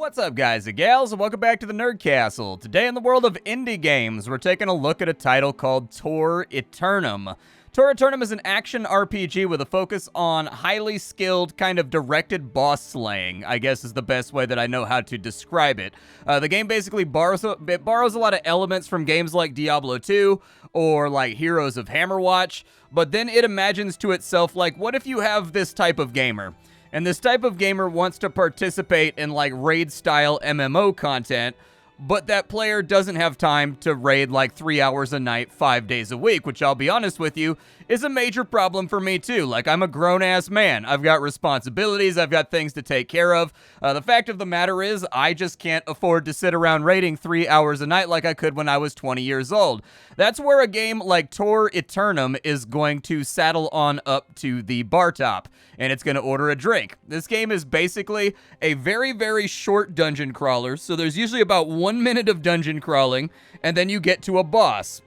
What's up, guys and gals, and welcome back to the Nerd Castle. Today in the world of indie games, we're taking a look at a title called Tor Eternum. Tor Eternum is an action RPG with a focus on highly skilled, kind of directed boss slaying, I guess is the best way that I know how to describe it. The game basically borrows a lot of elements from games like Diablo 2 or like Heroes of Hammerwatch, but then it imagines to itself, like, what if you have this type of gamer? And this type of gamer wants to participate in like raid-style MMO content, but that player doesn't have time to raid like 3 hours a night, 5 days a week, which I'll be honest with you, is a major problem for me too. Like, I'm a grown-ass man. I've got responsibilities. I've got things to take care of. The fact of the matter is, I just can't afford to sit around raiding 3 hours a night like I could when I was 20 years old. That's where a game like Tor Eternum is going to saddle on up to the bar top, and it's going to order a drink. This game is basically a very, very short dungeon crawler, so there's usually about 1 minute of dungeon crawling, and then you get to a boss.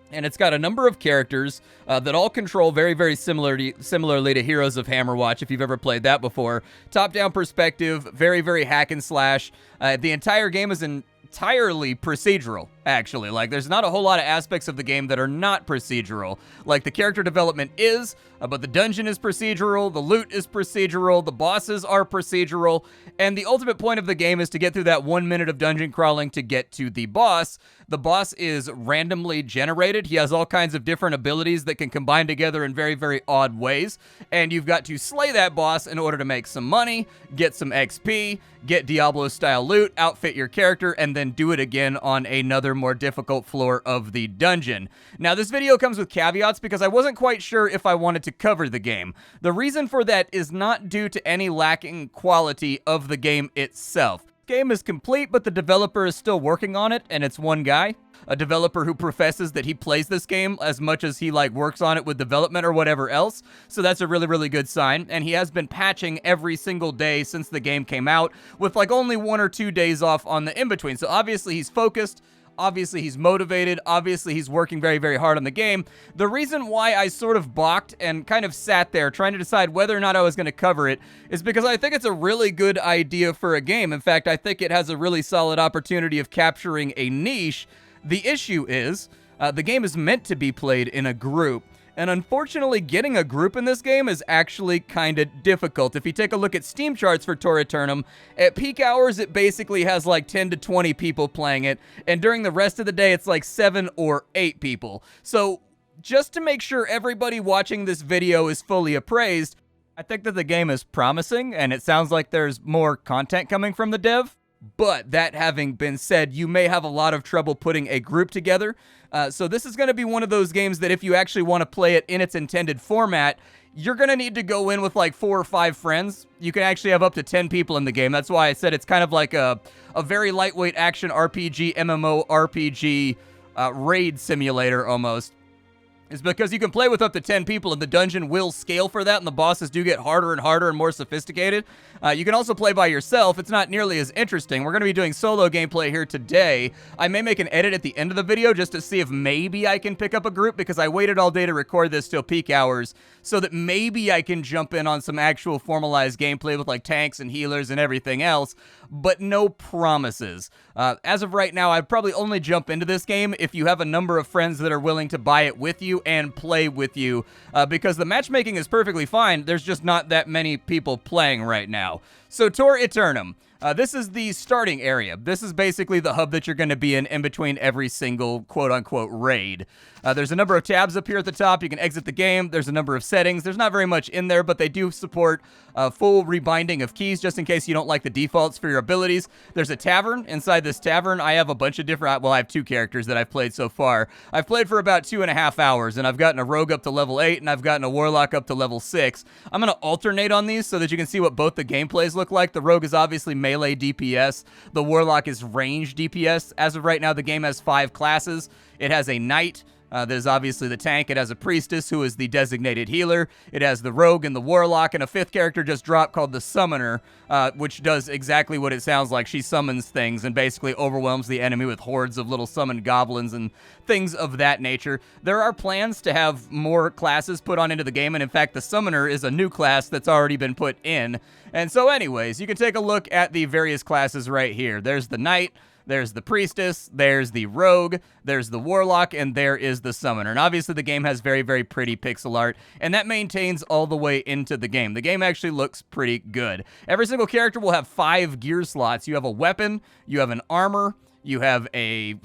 And it's got a number of characters that all control very, very similarly to Heroes of Hammerwatch, if you've ever played that before. Top-down perspective, very, very hack and slash. The entire game is entirely procedural, actually. Like, there's not a whole lot of aspects of the game that are not procedural. Like, the character development is, but the dungeon is procedural, the loot is procedural, the bosses are procedural, and the ultimate point of the game is to get through that 1 minute of dungeon crawling to get to the boss. The boss is randomly generated. He has all kinds of different abilities that can combine together in very, very odd ways, and you've got to slay that boss in order to make some money, get some XP, get Diablo-style loot, outfit your character, and then do it again on another more difficult floor of the dungeon. Now, this video comes with caveats because I wasn't quite sure if I wanted to cover the game. The reason for that is not due to any lacking quality of the game itself. The game is complete, but the developer is still working on it, and it's one guy. A developer who professes that he plays this game as much as he works on it with development or whatever else. So that's a really, really good sign. And he has been patching every single day since the game came out, with only 1 or 2 days off on the in-between. So obviously he's focused. Obviously, he's motivated. Obviously, he's working very, very hard on the game. The reason why I sort of balked and kind of sat there trying to decide whether or not I was going to cover it is because I think it's a really good idea for a game. In fact, I think it has a really solid opportunity of capturing a niche. The issue is, the game is meant to be played in a group. And unfortunately, getting a group in this game is actually kind of difficult. If you take a look at Steam charts for Tor Eternum, at peak hours, it basically has 10 to 20 people playing it. And during the rest of the day, it's 7 or 8 people. So just to make sure everybody watching this video is fully appraised, I think that the game is promising, and it sounds like there's more content coming from the dev. But that having been said, you may have a lot of trouble putting a group together. So this is going to be one of those games that if you actually want to play it in its intended format, you're going to need to go in with 4 or 5 friends. You can actually have up to 10 people in the game. That's why I said it's kind of like a very lightweight action RPG, MMO RPG, raid simulator almost. Is because you can play with up to 10 people, and the dungeon will scale for that, and the bosses do get harder and harder and more sophisticated. You can also play by yourself. It's not nearly as interesting. We're going to be doing solo gameplay here today. I may make an edit at the end of the video just to see if maybe I can pick up a group, because I waited all day to record this till peak hours, so that maybe I can jump in on some actual formalized gameplay with tanks and healers and everything else, but no promises. As of right now, I'd probably only jump into this game if you have a number of friends that are willing to buy it with you and play with you, because the matchmaking is perfectly fine. There's just not that many people playing right now. So Tor Eternum. This is the starting area. This is basically the hub that you're going to be in between every single quote-unquote raid. There's a number of tabs up here at the top. You can exit the game. There's a number of settings. There's not very much in there, but they do support full rebinding of keys just in case you don't like the defaults for your abilities. There's a tavern. Inside this tavern, I have a bunch of different... Well, I have 2 characters that I've played so far. I've played for about 2.5 hours, and I've gotten a rogue up to level 8, and I've gotten a warlock up to level 6. I'm going to alternate on these so that you can see what both the gameplays look like. The rogue is obviously melee DPS. The warlock is range DPS. As of right now, the game has 5 classes. It has a knight, There's obviously the tank. It has a priestess who is the designated healer. It has the rogue and the warlock, and a 5th character just dropped called the summoner, which does exactly what it sounds like. She summons things and basically overwhelms the enemy with hordes of little summoned goblins and things of that nature. There are plans to have more classes put on into the game, and in fact, the summoner is a new class that's already been put in. And so anyways, you can take a look at the various classes right here. There's the knight, there's the priestess, there's the rogue, there's the warlock, and there is the summoner. And obviously the game has very, very pretty pixel art, and that maintains all the way into the game. The game actually looks pretty good. Every single character will have 5 gear slots. You have a weapon, you have an armor, you have a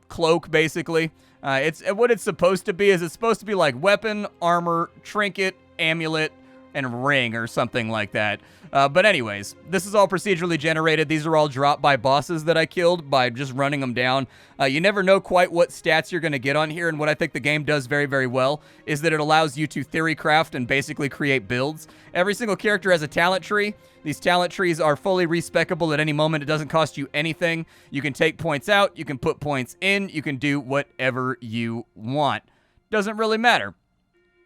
cloak, basically. What it's supposed to be is it's supposed to be like weapon, armor, trinket, amulet, and ring or something like that. But anyways, this is all procedurally generated. These are all dropped by bosses that I killed by just running them down. You never know quite what stats you're going to get on here, and what I think the game does very, very well is that it allows you to theory craft and basically create builds. Every single character has a talent tree. These talent trees are fully respecable at any moment. It doesn't cost you anything. You can take points out. You can put points in. You can do whatever you want. Doesn't really matter.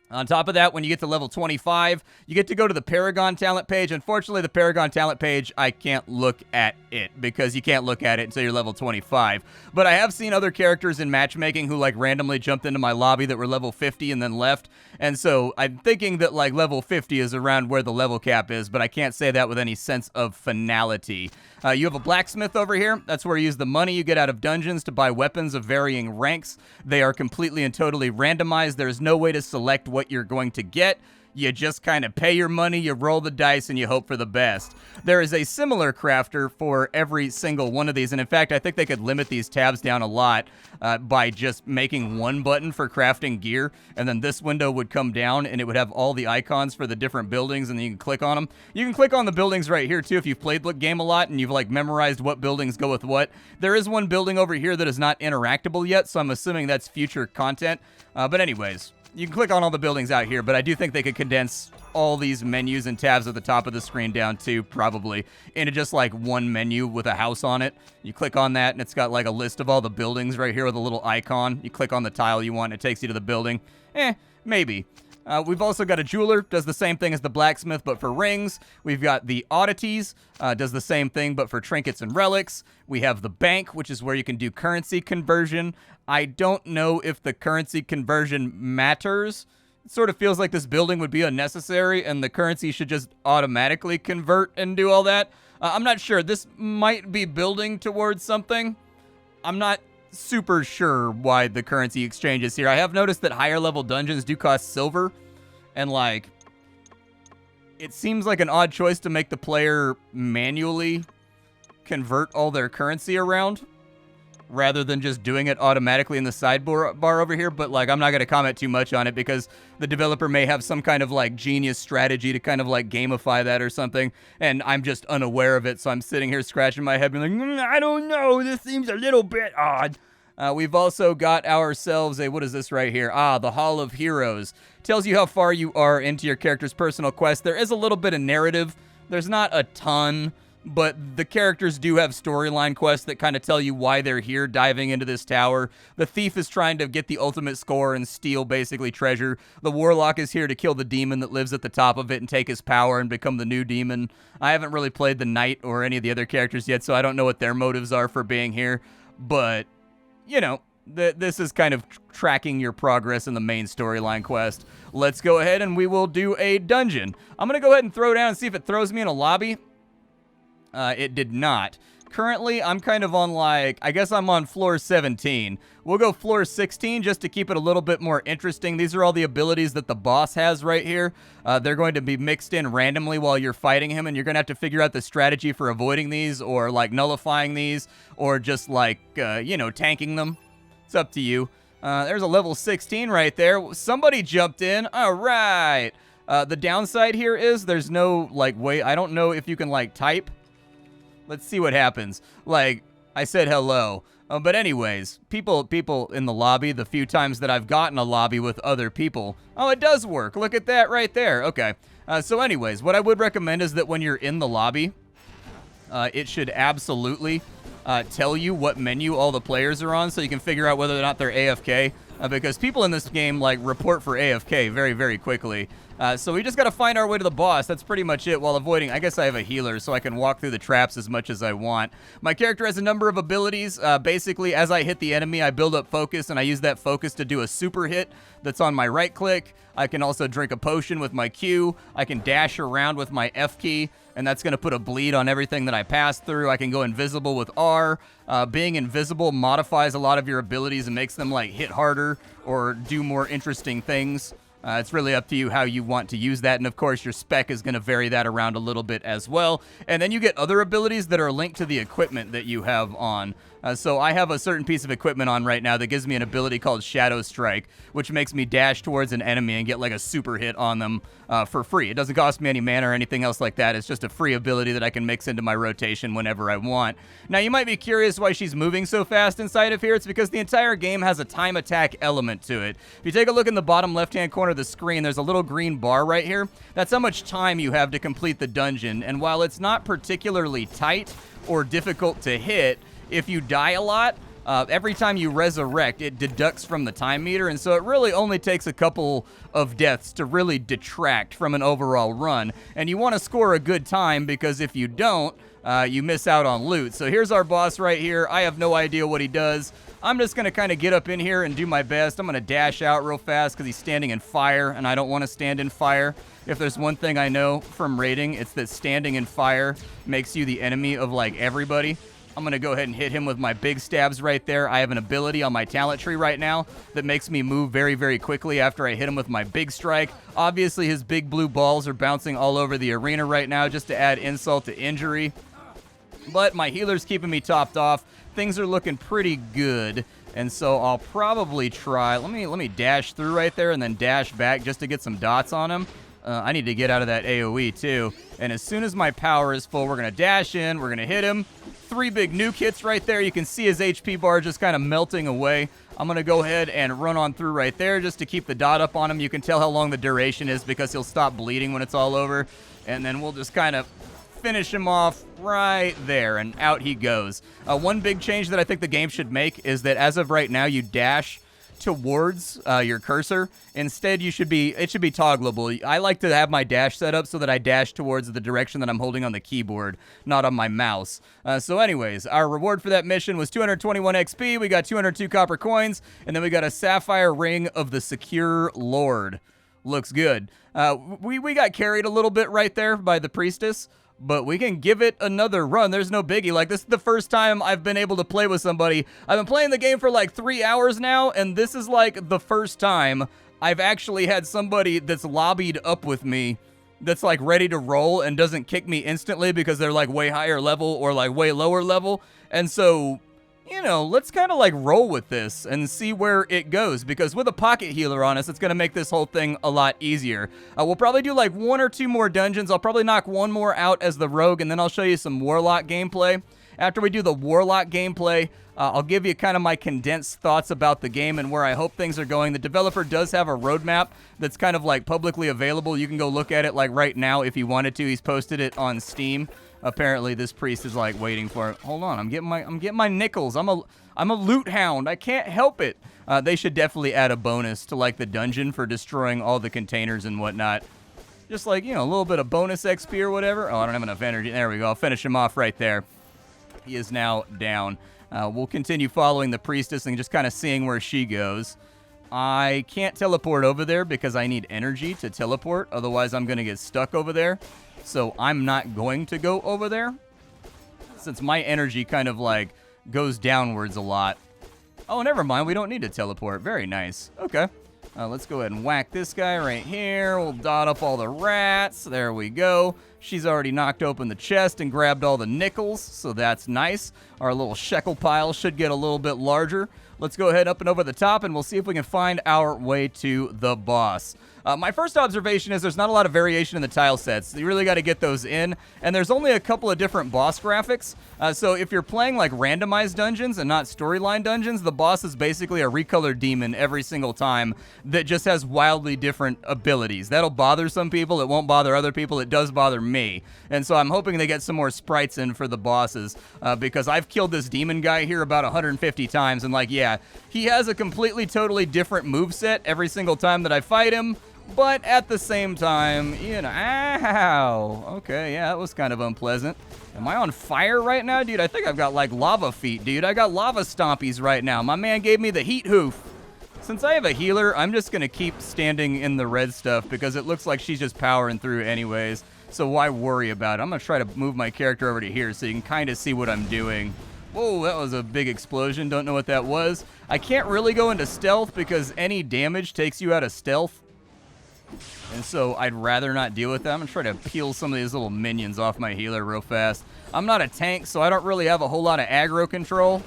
On top of that, when you get to level 25, you get to go to the Paragon talent page. Unfortunately, the Paragon talent page, I can't look at it because you can't look at it until you're level 25. But I have seen other characters in matchmaking who randomly jumped into my lobby that were level 50 and then left. And so I'm thinking that level 50 is around where the level cap is, but I can't say that with any sense of finality. You have a blacksmith over here. That's where you use the money you get out of dungeons to buy weapons of varying ranks. They are completely and totally randomized. There's no way to select what you're going to get. You just kind of pay your money, you roll the dice, and you hope for the best. There is a similar crafter for every single one of these, and in fact, I think they could limit these tabs down a lot by just making one button for crafting gear, and then this window would come down, and it would have all the icons for the different buildings, and then you can click on them. You can click on the buildings right here, too, if you've played the game a lot, and you've, memorized what buildings go with what. There is one building over here that is not interactable yet, so I'm assuming that's future content. But anyways, you can click on all the buildings out here, but I do think they could condense all these menus and tabs at the top of the screen down to probably into just one menu with a house on it. You click on that and it's got a list of all the buildings right here with a little icon. You click on the tile you want, it takes you to the building. Maybe. We've also got a jeweler, does the same thing as the blacksmith, but for rings. We've got the oddities, does the same thing, but for trinkets and relics. We have the bank, which is where you can do currency conversion. I don't know if the currency conversion matters. It sort of feels like this building would be unnecessary, and the currency should just automatically convert and do all that. I'm not sure. This might be building towards something. I'm not super sure why the currency exchange is here. I have noticed that higher level dungeons do cost silver, and it seems like an odd choice to make the player manually convert all their currency around rather than just doing it automatically in the sidebar over here. But I'm not going to comment too much on it because the developer may have some kind of genius strategy to kind of gamify that or something, and I'm just unaware of it. So I'm sitting here scratching my head being I don't know, this seems a little bit odd. We've also got ourselves what is this right here? The Hall of Heroes. Tells you how far you are into your character's personal quest. There is a little bit of narrative. There's not a ton, but the characters do have storyline quests that kind of tell you why they're here diving into this tower. The thief is trying to get the ultimate score and steal basically treasure. The warlock is here to kill the demon that lives at the top of it and take his power and become the new demon. I haven't really played the knight or any of the other characters yet, so I don't know what their motives are for being here, but this is kind of tracking your progress in the main storyline quest. Let's go ahead and we will do a dungeon. I'm going to go ahead and throw down and see if it throws me in a lobby. It did not. Currently, I'm kind of on I guess I'm on floor 17. We'll go floor 16 just to keep it a little bit more interesting. These are all the abilities that the boss has right here. They're going to be mixed in randomly while you're fighting him, and you're going to have to figure out the strategy for avoiding these or nullifying these or just tanking them. It's up to you. There's a level 16 right there. Somebody jumped in. All right. The downside here is there's no way. I don't know if you can type. Let's see what happens. I said hello. But anyways, people in the lobby, the few times that I've gotten a lobby with other people. Oh, it does work. Look at that right there. Okay. So anyways, what I would recommend is that when you're in the lobby, it should absolutely tell you what menu all the players are on so you can figure out whether or not they're AFK. because people in this game, like, report for AFK very, very quickly. So we just got to find our way to the boss. That's pretty much it, while avoiding... I guess I have a healer, so I can walk through the traps as much as I want. My character has a number of abilities. Basically, as I hit the enemy, I build up focus, and I use that focus to do a super hit that's on my right click. I can also drink a potion with my Q. I can dash around with my F key, and that's going to put a bleed on everything that I pass through. I can go invisible with R. Being invisible modifies a lot of your abilities and makes them, like, hit harder or do more interesting things. It's really up to you how you want to use that, and of course your spec is going to vary that around a little bit as well. And then you get other abilities that are linked to the equipment that you have on. So I have a certain piece of equipment on right now that gives me an ability called Shadow Strike, which makes me dash towards an enemy and get like a super hit on them for free. It doesn't cost me any mana or anything else like that. It's just a free ability that I can mix into my rotation whenever I want. Now you might be curious why she's moving so fast inside of here. It's because the entire game has a time attack element to it. If you take a look in the bottom left-hand corner of the screen, there's a little green bar right here. That's how much time you have to complete the dungeon. And while it's not particularly tight or difficult to hit, if you die a lot, every time you resurrect, it deducts from the time meter, and so it really only takes a couple of deaths to really detract from an overall run. And you want to score a good time, because if you don't, you miss out on loot. So here's our boss right here. I have no idea what he does. I'm just going to kind of get up in here and do my best. I'm going to dash out real fast because he's standing in fire, and I don't want to stand in fire. If there's one thing I know from raiding, it's that standing in fire makes you the enemy of, like, everybody. I'm going to go ahead and hit him with my big stabs right there. I have an ability on my talent tree right now that makes me move very, very quickly after I hit him with my big strike. Obviously, his big blue balls are bouncing all over the arena right now just to add insult to injury. But my healer's keeping me topped off. Things are looking pretty good. And so I'll probably try... Let me dash through right there and then dash back just to get some dots on him. I need to get out of that AoE too. And as soon as my power is full, we're going to dash in. We're going to hit him. 3 big nuke hits right there. You can see his HP bar just kind of melting away. I'm going to go ahead and run on through right there just to keep the dot up on him. You can tell how long the duration is because he'll stop bleeding when it's all over. And then we'll just kind of finish him off right there, and out he goes. One big change that I think the game should make is that as of right now, you dash towards your cursor. Instead, it should be toggleable. I like to have my dash set up so that I dash towards the direction that I'm holding on the keyboard, not on my mouse. So anyways, our reward for that mission was 221 XP. We got 202 copper coins, and then we got a sapphire ring of the Secure Lord. Looks good. We got carried a little bit right there by the priestess, but we can give it another run. There's no biggie. Like, this is the first time I've been able to play with somebody. I've been playing the game for like 3 hours now, and this is like the first time I've actually had somebody that's lobbied up with me that's like ready to roll and doesn't kick me instantly because they're like way higher level or like way lower level. And so, you know, let's kind of like roll with this and see where it goes, because with a pocket healer on us, it's going to make this whole thing a lot easier. We'll probably do like 1 or 2 more dungeons. I'll probably knock 1 more out as the rogue, and then I'll show you some Warlock gameplay. After we do the Warlock gameplay, I'll give you kind of my condensed thoughts about the game and where I hope things are going. The developer does have a roadmap that's kind of like publicly available. You can go look at it like right now if you wanted to. He's posted it on Steam. Apparently, this priest is like waiting for it. Hold on, I'm getting my nickels. I'm a loot hound. I can't help it. They should definitely add a bonus to like the dungeon for destroying all the containers and whatnot. Just like, you know, a little bit of bonus XP or whatever. Oh, I don't have enough energy. There we go. I'll finish him off right there. He is now down. We'll continue following the priestess and just kind of seeing where she goes. I can't teleport over there because I need energy to teleport. Otherwise, I'm going to get stuck over there. So I'm not going to go over there, since my energy kind of like goes downwards a lot. Oh, never mind. We don't need to teleport. Very nice. Okay. Let's go ahead and whack this guy right here. We'll dot up all the rats. There we go. She's already knocked open the chest and grabbed all the nickels, so that's nice. Our little shekel pile should get a little bit larger. Let's go ahead up and over the top, and we'll see if we can find our way to the boss. My first observation is there's not a lot of variation in the tile sets. You really got to get those in, and there's only a couple of different boss graphics. So if you're playing like randomized dungeons and not storyline dungeons, the boss is basically a recolored demon every single time that just has wildly different abilities. That'll bother some people. It won't bother other people. It does bother me. me. And so I'm hoping they get some more sprites in for the bosses, because I've killed this demon guy here about 150 times, and like, yeah, he has a completely, totally different moveset every single time that I fight him. But at the same time, you know, ow. Okay, yeah, that was kind of unpleasant. Am I on fire right now? Dude, I think I've got like lava feet, dude. I got lava stompies right now. My man gave me the heat hoof. Since I have a healer, I'm just going to keep standing in the red stuff because it looks like she's just powering through anyways. So why worry about it? I'm going to try to move my character over to here so you can kind of see what I'm doing. Whoa, that was a big explosion. Don't know what that was. I can't really go into stealth because any damage takes you out of stealth. And so I'd rather not deal with that. I'm going to try to peel some of these little minions off my healer real fast. I'm not a tank, so I don't really have a whole lot of aggro control.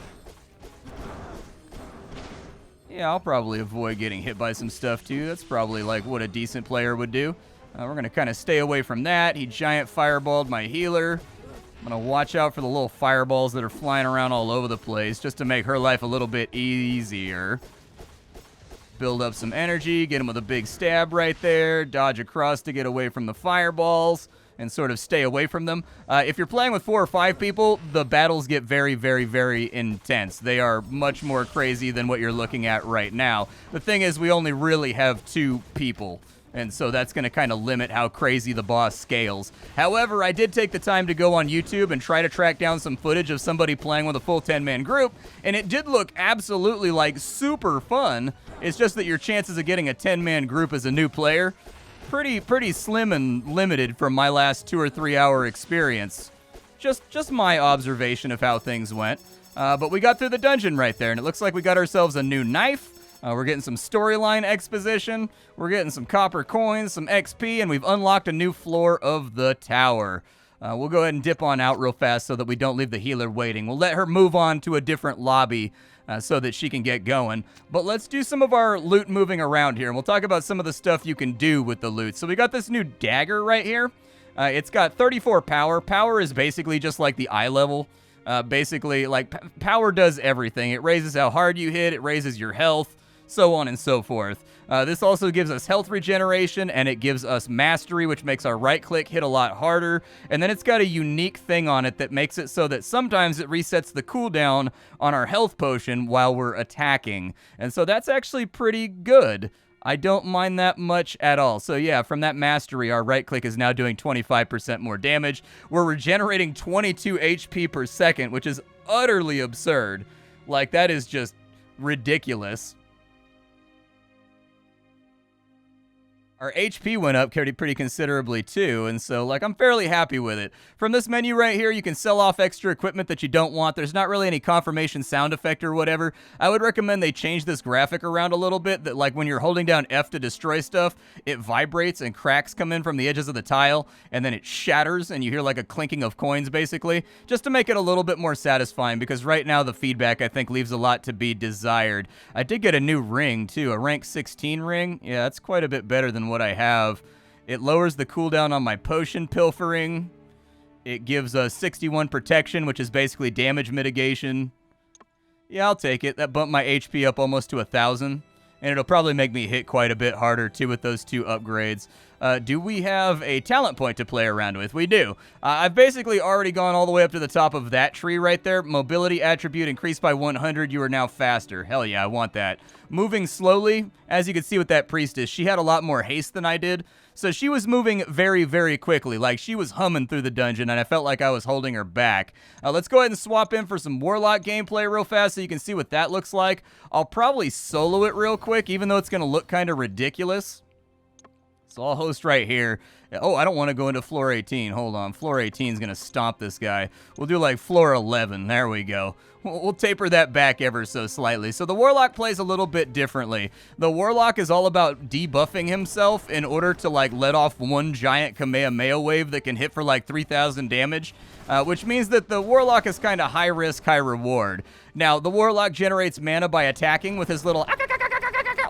Yeah, I'll probably avoid getting hit by some stuff too. That's probably like what a decent player would do. We're going to kind of stay away from that. He giant fireballed my healer. I'm going to watch out for the little fireballs that are flying around all over the place just to make her life a little bit easier. Build up some energy, get him with a big stab right there, dodge across to get away from the fireballs, and sort of stay away from them. If you're playing with 4 or 5 people, the battles get very, very, very intense. They are much more crazy than what you're looking at right now. The thing is, we only really have 2 people, and so that's going to kind of limit how crazy the boss scales. However, I did take the time to go on YouTube and try to track down some footage of somebody playing with a full 10-man group, and it did look absolutely, like, super fun. It's just that your chances of getting a 10-man group as a new player, pretty slim and limited from my last 2 or 3 hour experience. Just my observation of how things went. But we got through the dungeon right there, and it looks like we got ourselves a new knife. We're getting some storyline exposition. We're getting some copper coins, some XP, and we've unlocked a new floor of the tower. We'll go ahead and dip on out real fast so that we don't leave the healer waiting. We'll let her move on to a different lobby so that she can get going. But let's do some of our loot moving around here, and we'll talk about some of the stuff you can do with the loot. So we got this new dagger right here. It's got 34 power. Power is basically just like the eye level. Basically, like, power does everything. It raises how hard you hit, it raises your health, so on and so forth. This also gives us health regeneration, and it gives us mastery, which makes our right-click hit a lot harder. And then it's got a unique thing on it that makes it so that sometimes it resets the cooldown on our health potion while we're attacking. And so that's actually pretty good. I don't mind that much at all. So yeah, from that mastery, our right-click is now doing 25% more damage. We're regenerating 22 HP per second, which is utterly absurd. Like, that is just ridiculous. Our HP went up pretty considerably too, and so, like, I'm fairly happy with it. From this menu right here, you can sell off extra equipment that you don't want. There's not really any confirmation sound effect or whatever. I would recommend they change this graphic around a little bit, that, like, when you're holding down F to destroy stuff, it vibrates and cracks come in from the edges of the tile, and then it shatters, and you hear, like, a clinking of coins, basically, just to make it a little bit more satisfying, because right now the feedback, I think, leaves a lot to be desired. I did get a new ring, too, a rank 16 ring. Yeah, that's quite a bit better than what I have. It lowers the cooldown on my potion pilfering. It gives us 61 protection, which is basically damage mitigation. Yeah, I'll take it. That bumped my HP up almost to 1,000. And it'll probably make me hit quite a bit harder, too, with those 2 upgrades. Do we have a talent point to play around with? We do. I've basically already gone all the way up to the top of that tree right there. Mobility attribute increased by 100. You are now faster. Hell yeah, I want that. Moving slowly, as you can see with that priestess, she had a lot more haste than I did. So she was moving very, very quickly. Like, she was humming through the dungeon, and I felt like I was holding her back. Let's go ahead and swap in for some Warlock gameplay real fast so you can see what that looks like. I'll probably solo it real quick, even though it's going to look kind of ridiculous. So I'll host right here. Oh, I don't want to go into floor 18. Hold on. Floor 18 is going to stomp this guy. We'll do like floor 11. There we go. We'll taper that back ever so slightly. So the Warlock plays a little bit differently. The Warlock is all about debuffing himself in order to, like, let off one giant Kamehameha wave that can hit for like 3,000 damage, which means that the Warlock is kind of high risk, high reward. Now, the Warlock generates mana by attacking with his little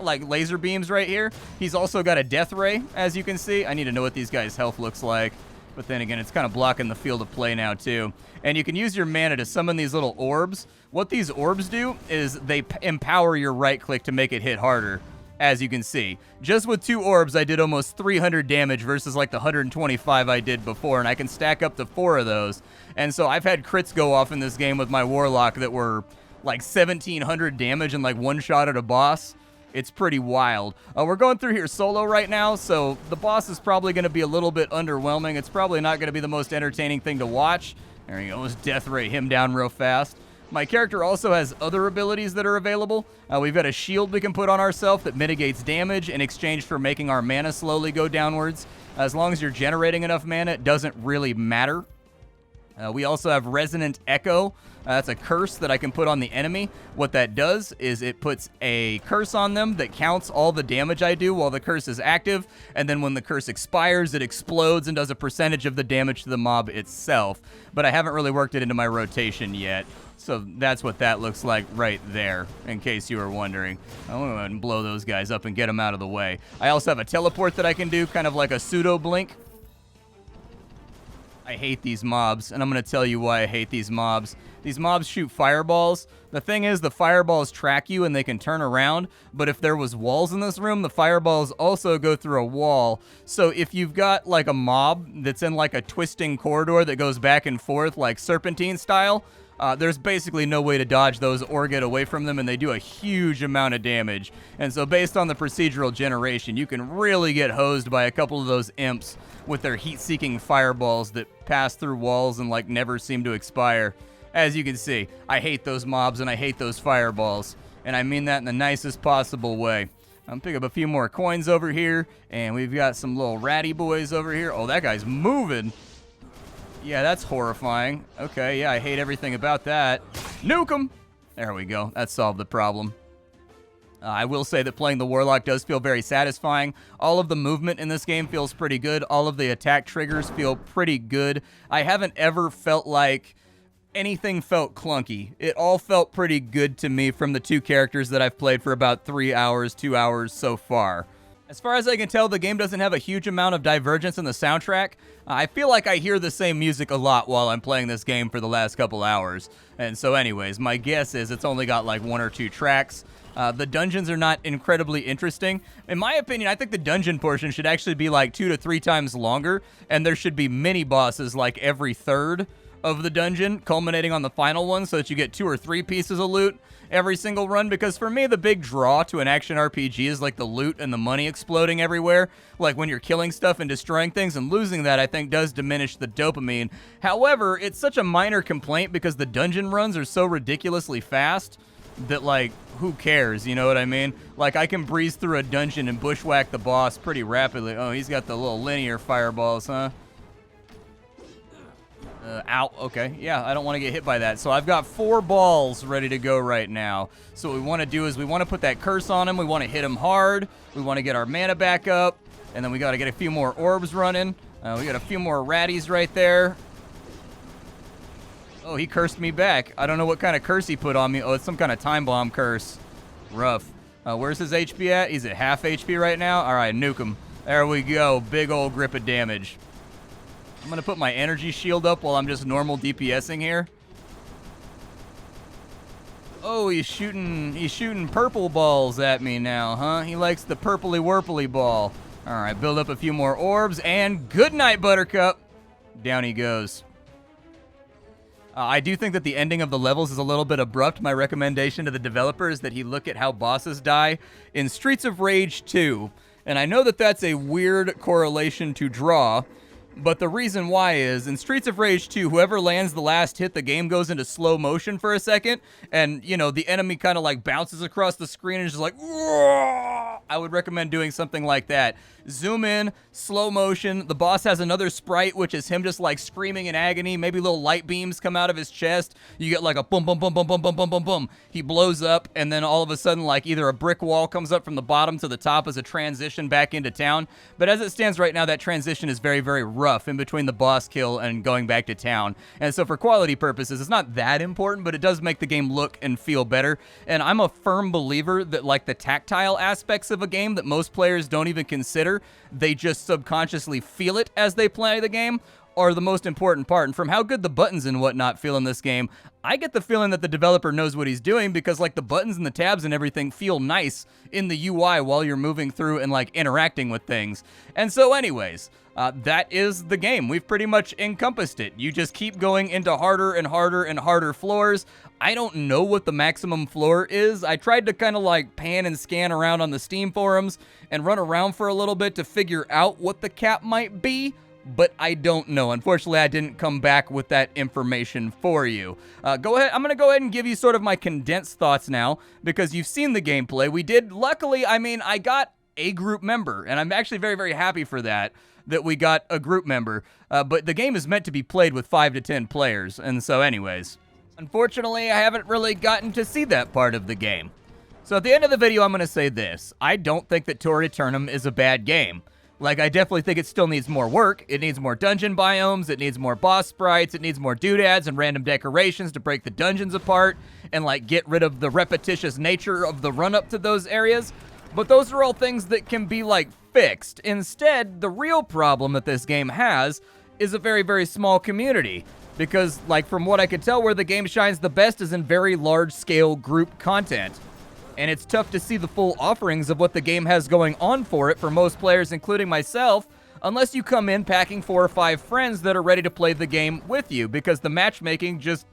like laser beams right here. He's also got a death ray, as you can see. I need to know what these guys' health looks like. But then again, it's kind of blocking the field of play now, too. And you can use your mana to summon these little orbs. What these orbs do is they empower your right click to make it hit harder. as you can see. Just with 2 orbs, I did almost 300 damage versus like the 125 I did before, and I can stack up to 4 of those. And so I've had crits go off in this game with my Warlock that were like 1,700 damage and like 1 shot at a boss. It's pretty wild. We're going through here solo right now, so the boss is probably going to be a little bit underwhelming. It's probably not going to be the most entertaining thing to watch. There you go. Let's death ray him down real fast. My character also has other abilities that are available. We've got a shield we can put on ourselves that mitigates damage in exchange for making our mana slowly go downwards. As long as you're generating enough mana, it doesn't really matter. We also have Resonant Echo. That's a curse that I can put on the enemy. What that does is it puts a curse on them that counts all the damage I do while the curse is active, and then when the curse expires, it explodes and does a percentage of the damage to the mob itself. But I haven't really worked it into my rotation yet. So that's what that looks like right there, in case you were wondering. I'm going to go ahead and blow those guys up and get them out of the way. I also have a teleport that I can do, kind of like a pseudo-blink. I hate these mobs, and I'm going to tell you why I hate these mobs. These mobs shoot fireballs. The thing is, the fireballs track you and they can turn around, but if there was walls in this room, the fireballs also go through a wall. So if you've got like a mob that's in like a twisting corridor that goes back and forth like serpentine style, there's basically no way to dodge those or get away from them, and they do a huge amount of damage. And so based on the procedural generation, you can really get hosed by a couple of those imps with their heat-seeking fireballs that pass through walls and like never seem to expire. As you can see, I hate those mobs and I hate those fireballs, and I mean that in the nicest possible way. I'm pick up a few more coins over here, and we've got some little ratty boys over here. Oh, that guy's moving. Yeah, that's horrifying. Okay, yeah, I hate everything about that. Nuke him! There we go. That solved the problem. I will say that playing the Warlock does feel very satisfying. All of the movement in this game feels pretty good. All of the attack triggers feel pretty good. I haven't ever felt like anything felt clunky. It all felt pretty good to me from the 2 characters that I've played for about 3 hours, 2 hours so far. As far as I can tell, the game doesn't have a huge amount of divergence in the soundtrack. I feel like I hear the same music a lot while I'm playing this game for the last couple hours. And so anyways, my guess is it's only got like 1 or 2 tracks. The dungeons are not incredibly interesting. In my opinion, I think the dungeon portion should actually be like 2 to 3 times longer, and there should be mini bosses like every third of the dungeon, culminating on the final one, so that you get 2 or 3 pieces of loot every single run. Because for me, the big draw to an action RPG is like the loot and the money exploding everywhere. Like when you're killing stuff and destroying things, and losing that, I think, does diminish the dopamine. However, it's such a minor complaint because the dungeon runs are so ridiculously fast that, like, who cares, you know what I mean? Like, I can breeze through a dungeon and bushwhack the boss pretty rapidly. Oh, he's got the little linear fireballs, huh? Ow, okay. Yeah, I don't want to get hit by that. So I've got 4 balls ready to go right now. So what we want to do is we want to put that curse on him. We want to hit him hard. We want to get our mana back up. And then we got to get a few more orbs running. We got a few more ratties right there. Oh, he cursed me back. I don't know what kind of curse he put on me. Oh, it's some kind of time bomb curse. Rough. Where's his HP at? He's at half HP right now. All right, nuke him. There we go. Big old grip of damage. I'm going to put my energy shield up while I'm just normal DPSing here. Oh, he's shooting purple balls at me now, huh? He likes the purpley-wurpley ball. All right, build up a few more orbs, and good night, Buttercup. Down he goes. I do think that the ending of the levels is a little bit abrupt. My recommendation to the developer is that he look at how bosses die in Streets of Rage 2. And I know that that's a weird correlation to draw, but the reason why is, in Streets of Rage 2, whoever lands the last hit, the game goes into slow motion for a second, and, you know, the enemy kind of, like, bounces across the screen and is just like, "Whoa!" I would recommend doing something like that. Zoom in, slow motion. The boss has another sprite, which is him just, like, screaming in agony. Maybe little light beams come out of his chest. You get, like, a boom, boom, boom, boom, boom, boom, boom, boom, boom. He blows up, and then all of a sudden, like, either a brick wall comes up from the bottom to the top as a transition back into town. But as it stands right now, that transition is very, very rough in between the boss kill and going back to town. And so for quality purposes, it's not that important, but it does make the game look and feel better. And I'm a firm believer that, like, the tactile aspects of a game that most players don't even consider, they just subconsciously feel it as they play the game, are the most important part. And from how good the buttons and whatnot feel in this game, I get the feeling that the developer knows what he's doing, because like the buttons and the tabs and everything feel nice in the UI while you're moving through and like interacting with things. And so anyways, that is the game. We've pretty much encompassed it. You just keep going into harder and harder and harder floors. I don't know what the maximum floor is. I tried to kind of like pan and scan around on the Steam forums and run around for a little bit to figure out what the cap might be, but I don't know. Unfortunately, I didn't come back with that information for you. Go ahead. I'm going to go ahead and give you sort of my condensed thoughts now, because you've seen the gameplay. We did, luckily, I mean, I got a group member, and I'm actually very, very happy for that we got a group member. But the game is meant to be played with 5 to 10 players, and so anyways. Unfortunately, I haven't really gotten to see that part of the game. So at the end of the video, I'm going to say this. I don't think that Tor Eternum is a bad game. Like, I definitely think it still needs more work. It needs more dungeon biomes, it needs more boss sprites, it needs more doodads and random decorations to break the dungeons apart and, like, get rid of the repetitious nature of the run-up to those areas. But those are all things that can be, like, fixed. Instead, the real problem that this game has is a very, very small community. Because, like, from what I could tell, where the game shines the best is in very large-scale group content. And it's tough to see the full offerings of what the game has going on for it for most players, including myself, unless you come in packing 4 or 5 friends that are ready to play the game with you, because the matchmaking just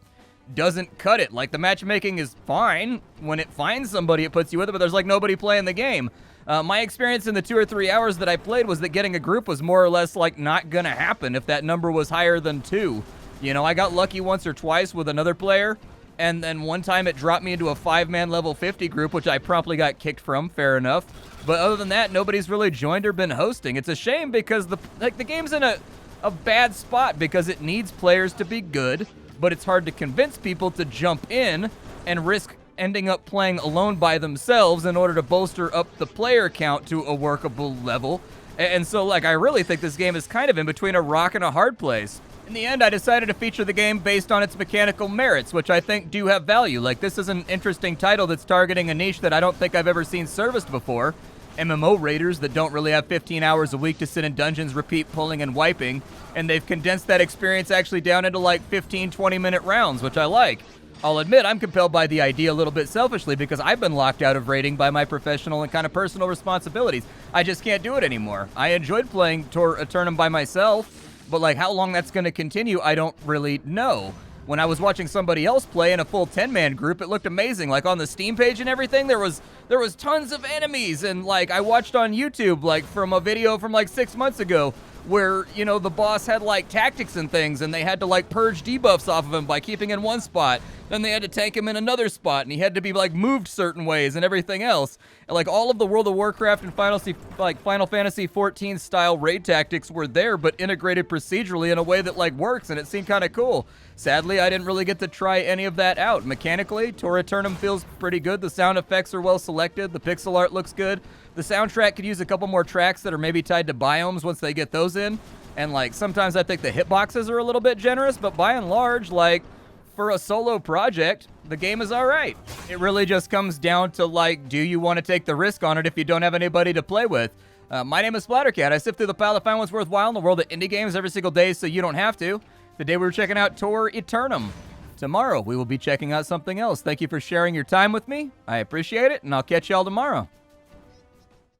doesn't cut it. Like, the matchmaking is fine. When it finds somebody, it puts you with it, but there's, like, nobody playing the game. My experience in the 2 or 3 hours that I played was that getting a group was more or less, like, not gonna happen if that number was higher than 2. You know, I got lucky once or twice with another player, and then one time it dropped me into a 5-man level 50 group, which I promptly got kicked from, fair enough. But other than that, nobody's really joined or been hosting. It's a shame, because the game's in a bad spot, because it needs players to be good, but it's hard to convince people to jump in and risk ending up playing alone by themselves in order to bolster up the player count to a workable level. And so, like, I really think this game is kind of in between a rock and a hard place. In the end, I decided to feature the game based on its mechanical merits, which I think do have value. Like, this is an interesting title that's targeting a niche that I don't think I've ever seen serviced before. MMO raiders that don't really have 15 hours a week to sit in dungeons, repeat pulling and wiping, and they've condensed that experience actually down into like 15, 20-minute rounds, which I like. I'll admit I'm compelled by the idea a little bit selfishly, because I've been locked out of raiding by my professional and kind of personal responsibilities. I just can't do it anymore. I enjoyed playing Tor Eternum by myself, but like how long that's going to continue, I don't really know. When I was watching somebody else play in a full 10-man group, it looked amazing. Like on the Steam page and everything, there was tons of enemies, and like I watched on YouTube, like from a video from like 6 months ago, where, you know, the boss had like tactics and things, and they had to like purge debuffs off of him by keeping in one spot. Then they had to tank him in another spot, and he had to be like moved certain ways and everything else. And like all of the World of Warcraft and Final Fantasy 14 style raid tactics were there, but integrated procedurally in a way that like works, and it seemed kind of cool. Sadly, I didn't really get to try any of that out. Mechanically, Tor Eternum feels pretty good. The sound effects are well selected. The pixel art looks good. The soundtrack could use a couple more tracks that are maybe tied to biomes once they get those in. And like sometimes I think the hitboxes are a little bit generous, but by and large, like for a solo project, the game is all right. It really just comes down to like, do you want to take the risk on it if you don't have anybody to play with? My name is Splattercat. I sift through the pile to find what's worthwhile in the world of indie games every single day so you don't have to. Today we were checking out Tor Eternum. Tomorrow we will be checking out something else. Thank you for sharing your time with me. I appreciate it, and I'll catch y'all tomorrow.